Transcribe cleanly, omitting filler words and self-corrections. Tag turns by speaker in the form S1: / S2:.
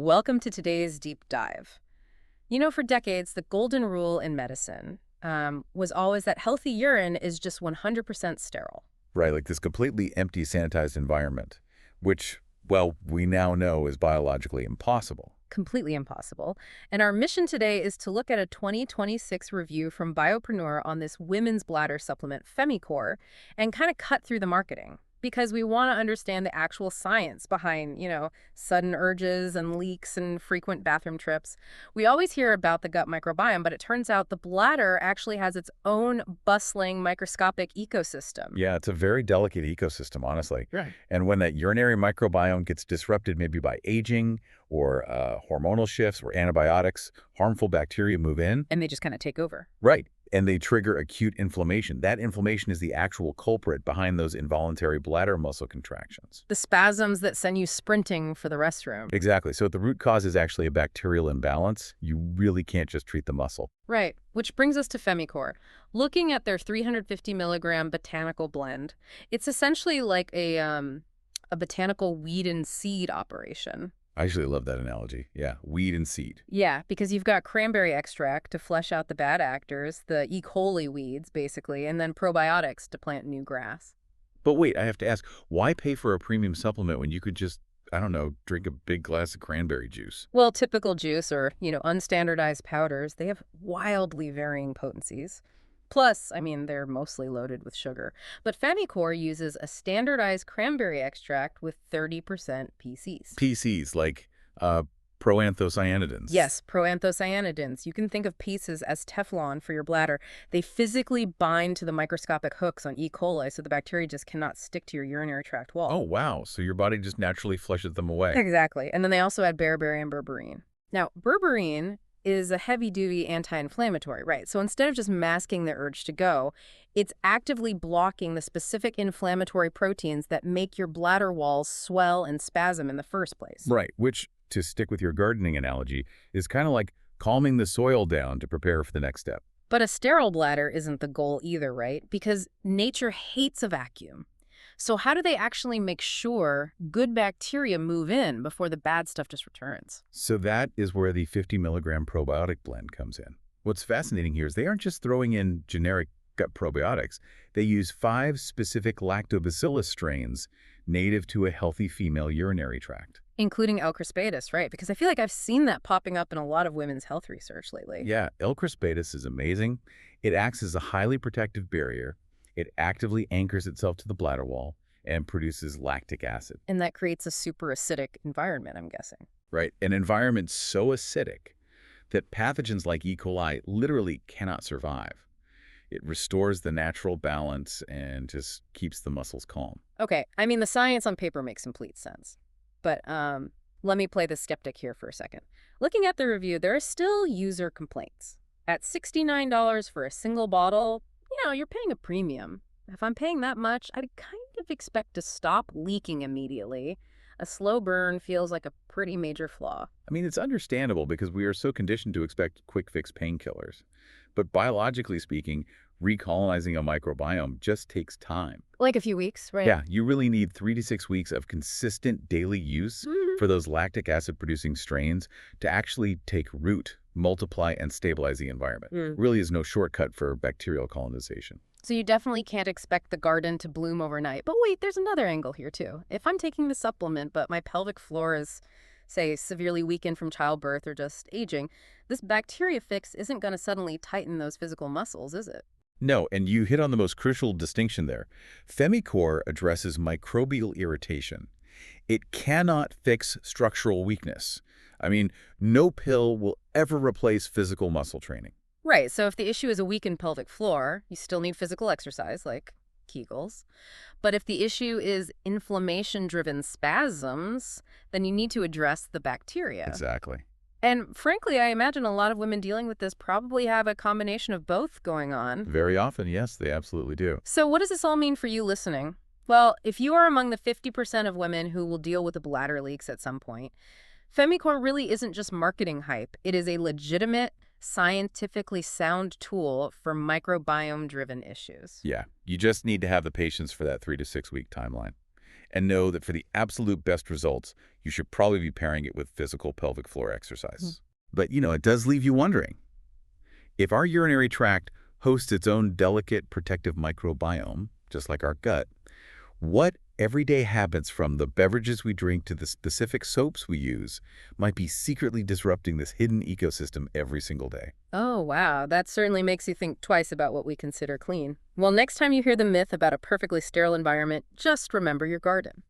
S1: Welcome to today's deep dive. For decades, the golden rule in medicine was always that healthy urine is just 100% sterile.
S2: Right, like this completely empty, sanitized environment, which, well, we now know is biologically impossible.
S1: Completely impossible. And our mission today is to look at a 2026 review from Biopreneur on this women's bladder supplement, FemiCore, and kind of cut through the marketing. Because we want to understand the actual science behind, sudden urges and leaks and frequent bathroom trips. We always hear about the gut microbiome, but it turns out the bladder actually has its own bustling microscopic ecosystem.
S2: Yeah, it's a very delicate ecosystem, honestly.
S1: Right.
S2: And when that urinary microbiome gets disrupted, maybe by aging or hormonal shifts or antibiotics, harmful bacteria move in.
S1: And they just kind of take over.
S2: Right. And they trigger acute inflammation. That inflammation is the actual culprit behind those involuntary bladder muscle contractions.
S1: The spasms that send you sprinting for the restroom.
S2: Exactly. So if the root cause is actually a bacterial imbalance, you really can't just treat the muscle.
S1: Right. Which brings us to FemiCore. Looking at their 350 milligram botanical blend, it's essentially like a botanical weed and seed operation.
S2: I actually love that analogy. Yeah, weed and seed.
S1: Yeah, because you've got cranberry extract to flush out the bad actors, the E. coli weeds, basically, and then probiotics to plant new grass.
S2: But wait, I have to ask, why pay for a premium supplement when you could just, I don't know, drink a big glass of cranberry juice?
S1: Well, typical juice or, unstandardized powders, they have wildly varying potencies. Plus, they're mostly loaded with sugar. But FemiCore uses a standardized cranberry extract with 30% PCs.
S2: PCs, like proanthocyanidins.
S1: Yes, proanthocyanidins. You can think of pieces as Teflon for your bladder. They physically bind to the microscopic hooks on E. coli, so the bacteria just cannot stick to your urinary tract wall.
S2: Oh, wow. So your body just naturally flushes them away.
S1: Exactly. And then they also add bearberry and berberine. Now, berberine is a heavy-duty anti-inflammatory, right? So instead of just masking the urge to go, it's actively blocking the specific inflammatory proteins that make your bladder walls swell and spasm in the first place.
S2: Right, which, to stick with your gardening analogy, is kind of like calming the soil down to prepare for the next step.
S1: But a sterile bladder isn't the goal either, right? Because nature hates a vacuum. So how do they actually make sure good bacteria move in before the bad stuff just returns?
S2: So that is where the 50 milligram probiotic blend comes in. What's fascinating here is they aren't just throwing in generic gut probiotics. They use 5 specific Lactobacillus strains native to a healthy female urinary tract.
S1: Including L. crispatus, right? Because I feel like I've seen that popping up in a lot of women's health research lately.
S2: Yeah, L. crispatus is amazing. It acts as a highly protective barrier. It actively anchors itself to the bladder wall and produces lactic acid.
S1: And that creates a super acidic environment, I'm guessing.
S2: Right, an environment so acidic that pathogens like E. coli literally cannot survive. It restores the natural balance and just keeps the muscles calm.
S1: Okay, the science on paper makes complete sense. But let me play the skeptic here for a second. Looking at the review, there are still user complaints. At $69 for a single bottle, you're paying a premium. If I'm paying that much, I'd kind of expect to stop leaking immediately. A slow burn feels like a pretty major flaw.
S2: It's understandable because we are so conditioned to expect quick-fix painkillers. But biologically speaking, recolonizing a microbiome just takes time.
S1: Like a few weeks, right?
S2: Yeah, you really need 3 to 6 weeks of consistent daily use for those lactic acid-producing strains to actually take root, multiply, and stabilize the environment. Really is no shortcut for bacterial colonization.
S1: So you definitely can't expect the garden to bloom overnight. But wait, there's another angle here, too. If I'm taking the supplement, but my pelvic floor is, say, severely weakened from childbirth or just aging, this bacteria fix isn't going to suddenly tighten those physical muscles, is it?
S2: No, and you hit on the most crucial distinction there. FemiCore addresses microbial irritation. It cannot fix structural weakness. No pill will ever replace physical muscle training.
S1: Right, so if the issue is a weakened pelvic floor, you still need physical exercise, like Kegels. But if the issue is inflammation-driven spasms, then you need to address the bacteria.
S2: Exactly.
S1: And frankly, I imagine a lot of women dealing with this probably have a combination of both going on.
S2: Very often, yes, they absolutely do.
S1: So what does this all mean for you listening? Well, if you are among the 50% of women who will deal with the bladder leaks at some point, FemiCore really isn't just marketing hype. It is a legitimate, scientifically sound tool for microbiome-driven issues.
S2: Yeah, you just need to have the patience for that 3 to 6 week timeline. And know that for the absolute best results, you should probably be pairing it with physical pelvic floor
S1: Mm.
S2: exercise. But, it does leave you wondering, if our urinary tract hosts its own delicate protective microbiome, just like our gut, what everyday habits from the beverages we drink to the specific soaps we use might be secretly disrupting this hidden ecosystem every single day?
S1: Oh, wow. That certainly makes you think twice about what we consider clean. Well, next time you hear the myth about a perfectly sterile environment, just remember your garden.